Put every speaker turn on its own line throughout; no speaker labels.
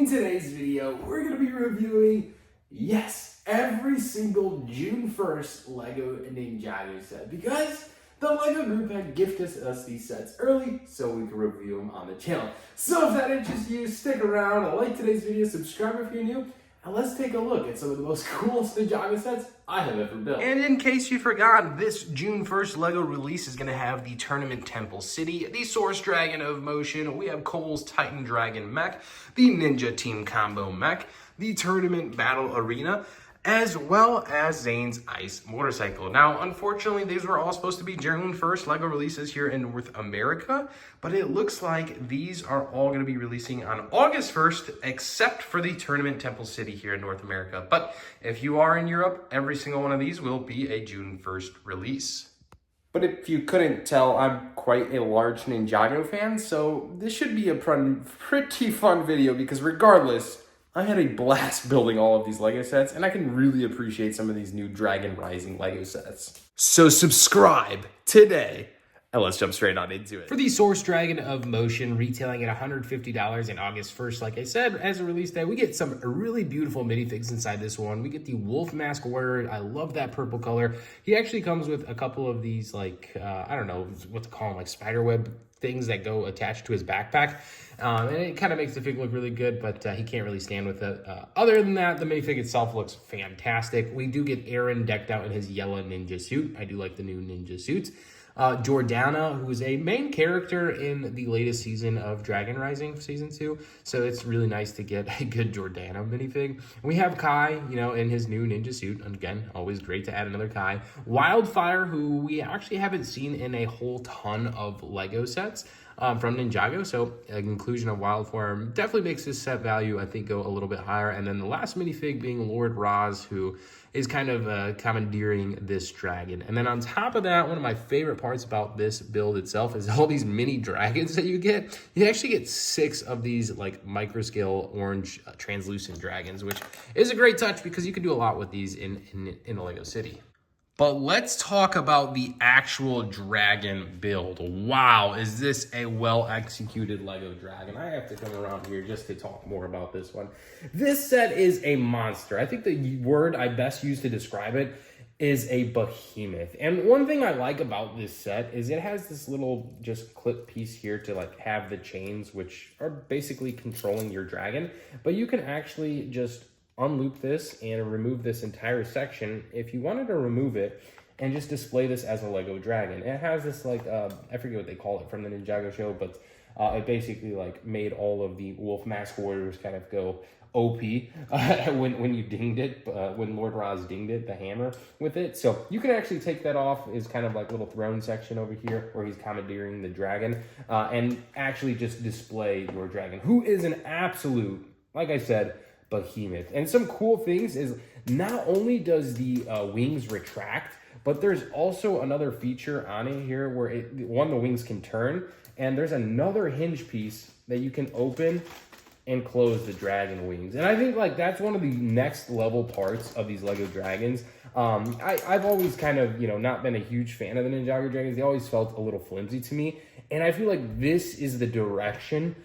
today's video, we're going to be reviewing, yes, every single June 1st LEGO Ninjago set because the LEGO group had gifted us these sets early so we could review them on the channel. So if that interests you, stick around, like today's video, subscribe if you're new, and let's take a look at some of the most coolest Ninjago sets I have ever built. And in case you forgot, this June 1st LEGO release is going to have the Tournament Temple City, the Source Dragon of Motion, we have Cole's Titan Dragon Mech, the Ninja Team Combo Mech, the Tournament Battle Arena, as well as Zane's Ice Motorcycle. Now, unfortunately, these were all supposed to be June 1st LEGO releases here in North America, but it looks like these are all going to be releasing on August 1st, except for the Tournament Temple City here in North America. But if you are in Europe, every single one of these will be a June 1st release. But if you couldn't tell, I'm quite a large Ninjago fan, so this should be a pretty fun video because regardless, I had a blast building all of these LEGO sets, and I can really appreciate some of these new Dragon Rising LEGO sets. So subscribe today, and let's jump straight on into it. For the Source Dragon of Motion, retailing at $150 in August 1st, like I said, as a release day, we get some really beautiful minifigs inside this one. We get the Wolf Mask Warrior. I love that purple color. He actually comes with a couple of these, like, I don't know what to call them, like spiderweb things that go attached to his backpack. And it kind of makes the fig look really good, but he can't really stand with it. Other than that, the minifig itself looks fantastic. We do get Aaron decked out in his yellow ninja suit. I do like the new ninja suits. Jordana, who is a main character in the latest season of Dragon Rising Season 2. So it's really nice to get a good Jordana minifig. We have Kai, you know, in his new ninja suit. Again, always great to add another Kai. Wildfire, who we actually haven't seen in a whole ton of LEGO sets from Ninjago. So an inclusion of Wildfire definitely makes this set value, I think, go a little bit higher. And then the last minifig being Lord Roz, who is kind of commandeering this dragon. And then on top of that, one of my favorite parts about this build itself is all these mini dragons that you get. You actually get 6 of these like micro scale orange translucent dragons, which is a great touch because you can do a lot with these in a LEGO city. But let's talk about the actual dragon build. Wow, is this a well-executed LEGO dragon? I have to come around here just to talk more about this one. This set is a monster. I think the word I best use to describe it is a behemoth. And one thing I like about this set is it has this little just clip piece here to like have the chains, which are basically controlling your dragon. But you can actually just unloop this and remove this entire section if you wanted to remove it and just display this as a LEGO dragon. It has this like, I forget what they call it from the Ninjago show, but it basically like made all of the Wolf Mask Warriors kind of go OP when you dinged it, when Lord Roz dinged it, the hammer with it. So you can actually take that off is kind of like little throne section over here where he's commandeering the dragon and actually just display your dragon, who is an absolute, like I said, behemoth. And some cool things is not only does the wings retract, but there's also another feature on it here where the wings can turn, and there's another hinge piece that you can open and close the dragon wings. And I think like that's one of the next level parts of these LEGO dragons. I've always kind of, you know, not been a huge fan of the Ninjago dragons. They always felt a little flimsy to me. And I feel like this is the direction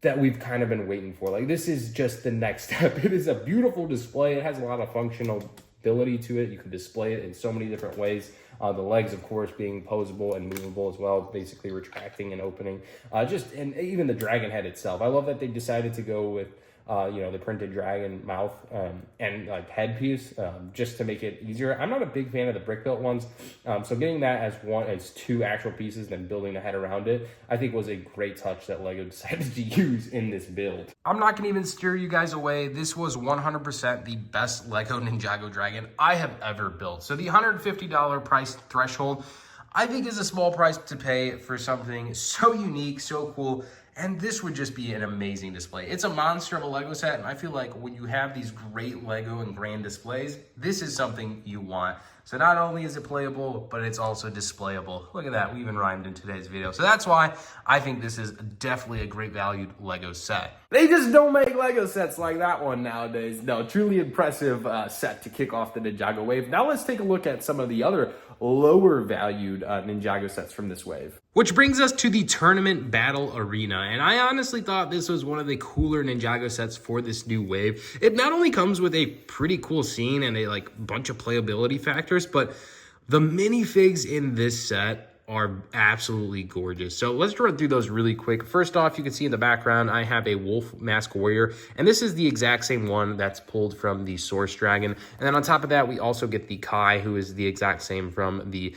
that we've kind of been waiting for. Like this is just the next step. It is a beautiful display. It has a lot of functionality to it. You can display it in so many different ways. The legs, of course, being posable and movable as well, basically retracting and opening. And even the dragon head itself. I love that they decided to go with you know, the printed dragon mouth and like headpiece just to make it easier. I'm not a big fan of the brick built ones, so getting that as 2 actual pieces, then building the head around it, I think was a great touch that LEGO decided to use in this build. I'm not gonna even steer you guys away. This was 100% the best LEGO Ninjago dragon I have ever built. So the $150 price threshold, I think, is a small price to pay for something so unique, so cool. And this would just be an amazing display. It's a monster of a LEGO set, and I feel like when you have these great LEGO and grand displays, this is something you want. So not only is it playable, but it's also displayable. Look at that, we even rhymed in today's video. So that's why I think this is definitely a great valued LEGO set. They just don't make LEGO sets like that one nowadays. No, truly impressive set to kick off the Ninjago wave. Now let's take a look at some of the other lower valued Ninjago sets from this wave.
Which brings us to the Tournament Battle Arena, and I honestly thought this was one of the cooler Ninjago sets for this new wave. It not only comes with a pretty cool scene and a bunch of playability factors, but the minifigs in this set are absolutely gorgeous. So let's run through those really quick. First off, you can see in the background, I have a wolf mask warrior, and this is the exact same one that's pulled from the Source Dragon. And then on top of that, we also get the Kai, who is the exact same from the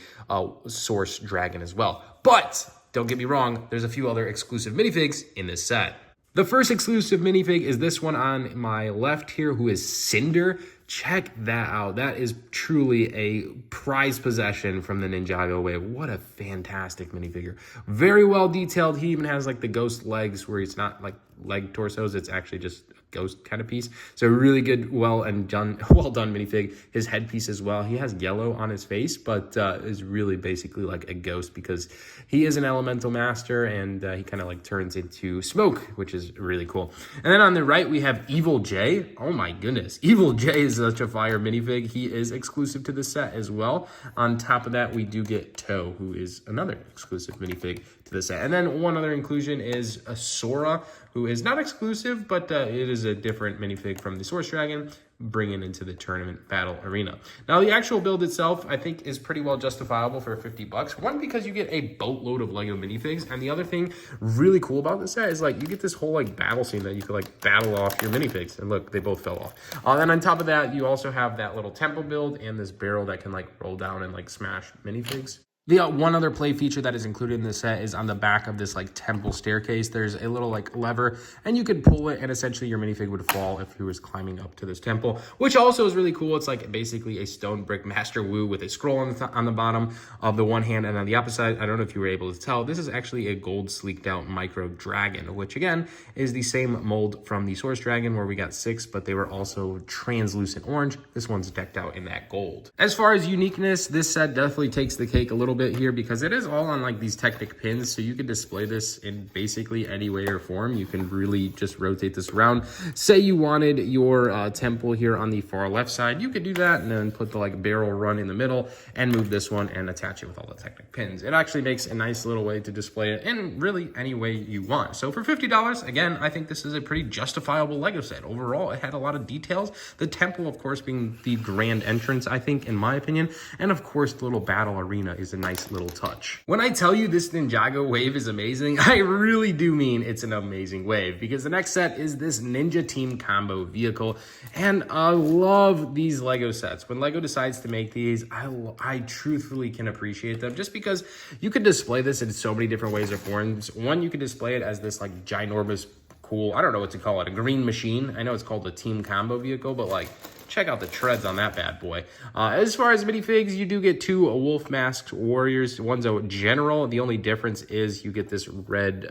Source Dragon as well. But don't get me wrong, there's a few other exclusive minifigs in this set. The first exclusive minifig is this one on my left here, who is Cinder. Check that out. That is truly a prized possession from the Ninjago wave. What a fantastic minifigure. Very well detailed. He even has like the ghost legs where it's not like leg torsos. It's actually just a ghost kind of piece. So really good, well done minifig. His headpiece as well. He has yellow on his face, but is really basically like a ghost because he is an elemental master and he kind of like turns into smoke, which is really cool. And then on the right, we have Evil J. Oh my goodness. Evil J is such a fire minifig. He is exclusive to the set as well. On top of that, we do get Toe, who is another exclusive minifig to the set. And then one other inclusion is a Sora, who is not exclusive, but it is a different minifig from the Source Dragon, bringing into the Tournament Battle Arena. Now, the actual build itself, I think, is pretty well justifiable for 50 bucks. One, because you get a boatload of Lego minifigs, and the other thing really cool about this set is like you get this whole like battle scene that you could like battle off your minifigs. And look, they both fell off. And on top of that, you also have that little temple build and this barrel that can like roll down and like smash minifigs. The one other play feature that is included in the set is on the back of this like temple staircase. There's a little like lever and you could pull it and essentially your minifig would fall if he was climbing up to this temple, which also is really cool. It's like basically a stone brick Master Wu with a scroll on the bottom of the one hand, and on the opposite side, I don't know if you were able to tell, this is actually a gold sleeked out micro dragon, which again is the same mold from the Source Dragon where we got 6, but they were also translucent orange. This one's decked out in that gold. As far as uniqueness, this set definitely takes the cake a little bit here because it is all on like these Technic pins, so you can display this in basically any way or form. You can really just rotate this around. Say you wanted your temple here on the far left side, you could do that and then put the like barrel run in the middle and move this one and attach it with all the Technic pins. It actually makes a nice little way to display it in really any way you want. So for $50, again, I think this is a pretty justifiable Lego set. Overall, it had a lot of details. The temple, of course, being the grand entrance, I think, in my opinion, and of course the little battle arena is a nice little touch. When I tell you this Ninjago wave is amazing, I really do mean it's an amazing wave, because the next set is this Ninja Team Combo vehicle, and I love these Lego sets. When Lego decides to make these, I truthfully can appreciate them, just because you could display this in so many different ways or forms. One, you could display it as this like ginormous, cool, I don't know what to call it, a green machine. I know it's called a Team Combo vehicle, but like, check out the treads on that bad boy. As far as minifigs, you do get 2 wolf masked warriors. One's a general. The only difference is you get this red,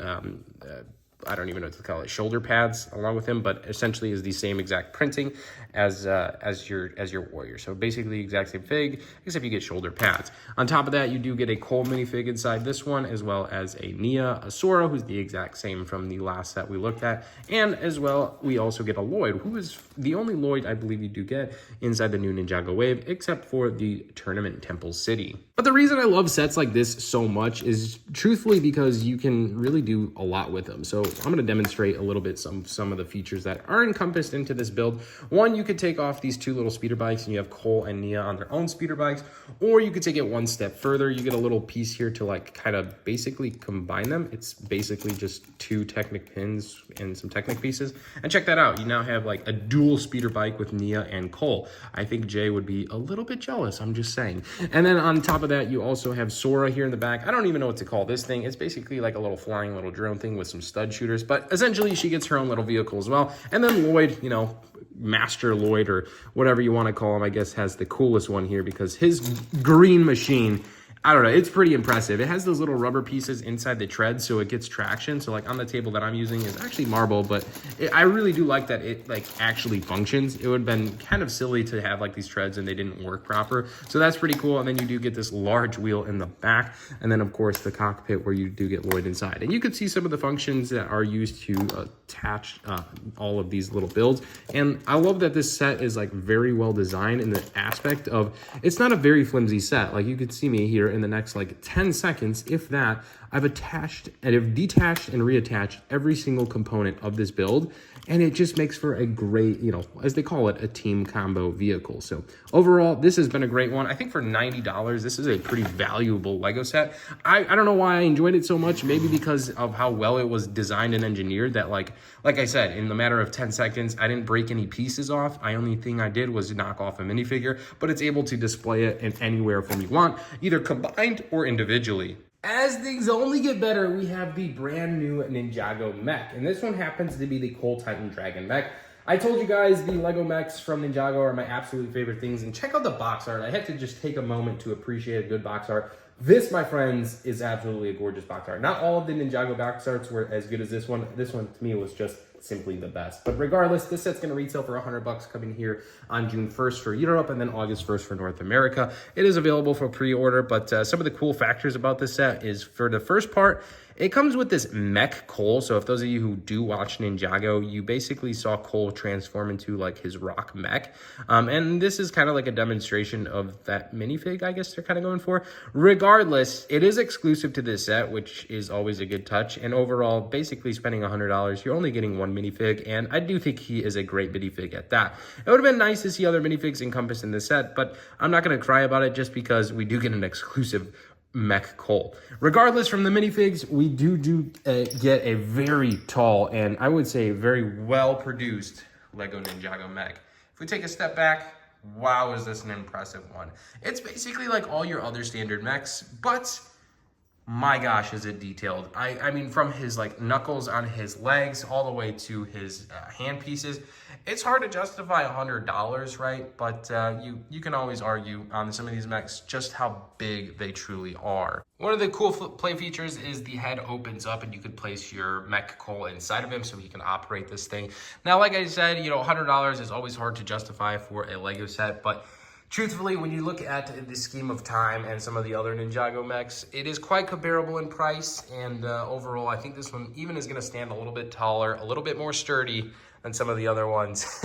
I don't even know what to call it, shoulder pads along with him, but essentially is the same exact printing as your warrior. So basically the exact same fig, except you get shoulder pads. On top of that, you do get a Cole minifig inside this one, as well as a Nia, a Sora, who's the exact same from the last set we looked at. And as well, we also get a Lloyd, who is the only Lloyd I believe you do get inside the new Ninjago wave, except for the Tournament Temple City. But the reason I love sets like this so much is truthfully because you can really do a lot with them. So I'm going to demonstrate a little bit some of the features that are encompassed into this build. One, you could take off these 2 little speeder bikes and you have Cole and Nia on their own speeder bikes, or you could take it one step further. You get a little piece here to like kind of basically combine them. It's basically just 2 Technic pins and some Technic pieces. And check that out. You now have like a dual speeder bike with Nia and Cole. I think Jay would be a little bit jealous, I'm just saying. And then on top of that, you also have Sora here in the back. I don't even know what to call this thing. It's basically like a little flying little drone thing with some stud shooters, but essentially she gets her own little vehicle as well. And then Lloyd, you know, Master Lloyd or whatever you want to call him, I guess has the coolest one here because his green machine, I don't know, it's pretty impressive. It has those little rubber pieces inside the tread so it gets traction. So like on the table that I'm using is actually marble, but I really do like that it like actually functions. It would have been kind of silly to have like these treads and they didn't work proper. So that's pretty cool. And then you do get this large wheel in the back. And then of course the cockpit where you do get Lloyd inside. And you can see some of the functions that are used to attach all of these little builds. And I love that this set is like very well designed in the aspect of, it's not a very flimsy set. Like you could see me here in the next like 10 seconds, if that, I've detached and reattached every single component of this build, and it just makes for a great, you know, as they call it, a team combo vehicle. So overall, this has been a great one. I think for $90, this is a pretty valuable Lego set. I don't know why I enjoyed it so much, maybe because of how well it was designed and engineered, that like I said, in the matter of 10 seconds, I didn't break any pieces off. The only thing I did was knock off a minifigure, but it's able to display it in anywhere from you want, either combined or individually. As things only get better, we have the brand new Ninjago Mech, and this one happens to be the Coal Titan Dragon Mech. I told you guys the Lego mechs from Ninjago are my absolute favorite things, and check out the box art. I had to just take a moment to appreciate a good box art. This, my friends, is absolutely a gorgeous box art. Not all of the Ninjago box arts were as good as this one. This one, to me, was just simply the best. But regardless, this set's going to retail for $100 coming here on June 1st for Europe and then August 1st for North America. It is available for pre-order, but some of the cool factors about this set is, for the first part, it comes with this Mech Cole. So if those of you who do watch Ninjago, you basically saw Cole transform into like his rock mech. And this is kind of like a demonstration of that minifig, I guess they're kind of going for. Regardless, it is exclusive to this set, which is always a good touch. And overall, basically spending $100, you're only getting one minifig. And I do think he is a great minifig at that. It would have been nice to see other minifigs encompassed in this set, but I'm not going to cry about it just because we do get an exclusive Mech Cole. Regardless, from the minifigs, we do get a very tall and I would say very well produced Lego Ninjago Mech. If we take a step back, wow, is this an impressive one. It's basically like all your other standard mechs, but my gosh, is it detailed. I mean, from his like knuckles on his legs all the way to his hand pieces. It's hard to justify $100, right? But you can always argue on some of these mechs just how big they truly are. One of the cool play features is the head opens up and you could place your Mech Cole inside of him so he can operate this thing. Now, like I said, you know, $100 is always hard to justify for a Lego set, but truthfully, when you look at the scheme of time and some of the other Ninjago mechs, it is quite comparable in price. And overall, I think this one even is going to stand a little bit taller, a little bit more sturdy than some of the other ones.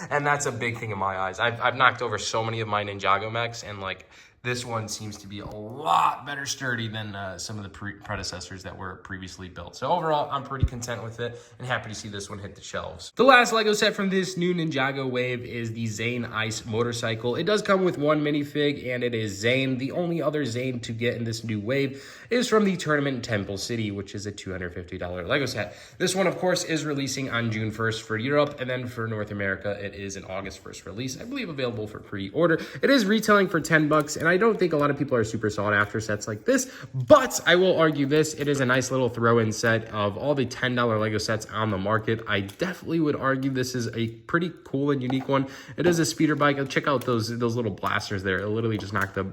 And that's a big thing in my eyes. I've knocked over so many of my Ninjago mechs, and like this one seems to be a lot better sturdy than some of the predecessors that were previously built. So overall, I'm pretty content with it and happy to see this one hit the shelves. The last Lego set from this new Ninjago wave is the Zane Ice motorcycle. It does come with one minifig, and it is Zane. The only other Zane to get in this new wave is from the tournament Temple City, which is a $250 Lego set. This one, of course, is releasing on June 1st for Europe, and then for North America, it is an August 1st release. I believe available for pre-order. It is retailing for $10, and I don't think a lot of people are super sought after sets like this, but I will argue this. It is a nice little throw-in set of all the $10 Lego sets on the market. I definitely would argue this is a pretty cool and unique one. It is a speeder bike. Check out those little blasters there. It literally just knocked the,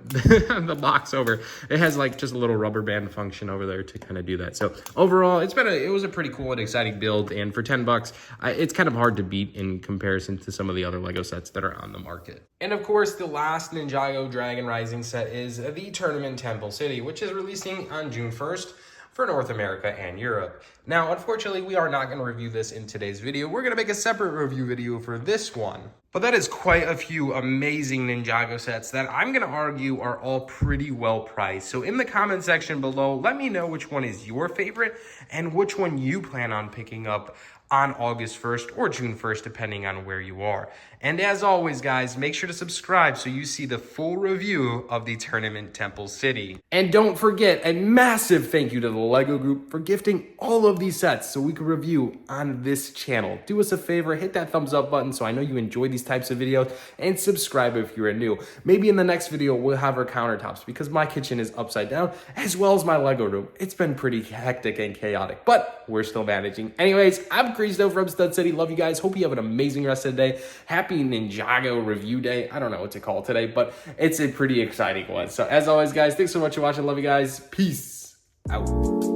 the box over. It has like just a little rubber band function over there to kind of do that. So overall, it was a pretty cool and exciting build, and for $10, it's kind of hard to beat in comparison to some of the other Lego sets that are on the market. And of course, the last Ninjago Dragon Rising set is the Tournament Temple City, which is releasing on June 1st for North America and Europe. Now, unfortunately, we are not going to review this in today's video. We're going to make a separate review video for this one. But that is quite a few amazing Ninjago sets that I'm going to argue are all pretty well priced. So in the comment section below, let me know which one is your favorite and which one you plan on picking up on August 1st or June 1st, depending on where you are. And as always, guys, make sure to subscribe so you see the full review of the Tournament Temple City. And don't forget, a massive thank you to the LEGO Group for gifting all of these sets so we can review on this channel. Do us a favor, hit that thumbs up button so I know you enjoy these types of videos, and subscribe if you're new. Maybe in the next video, we'll have our countertops because my kitchen is upside down, as well as my LEGO room. It's been pretty hectic and chaotic, but we're still managing. Anyways, I'm Cristo from Stud City. Love you guys. Hope you have an amazing rest of the day. Happy Ninjago review day. I don't know what to call it today, but it's a pretty exciting one. So as always, guys, thanks so much for watching. Love you guys. Peace out.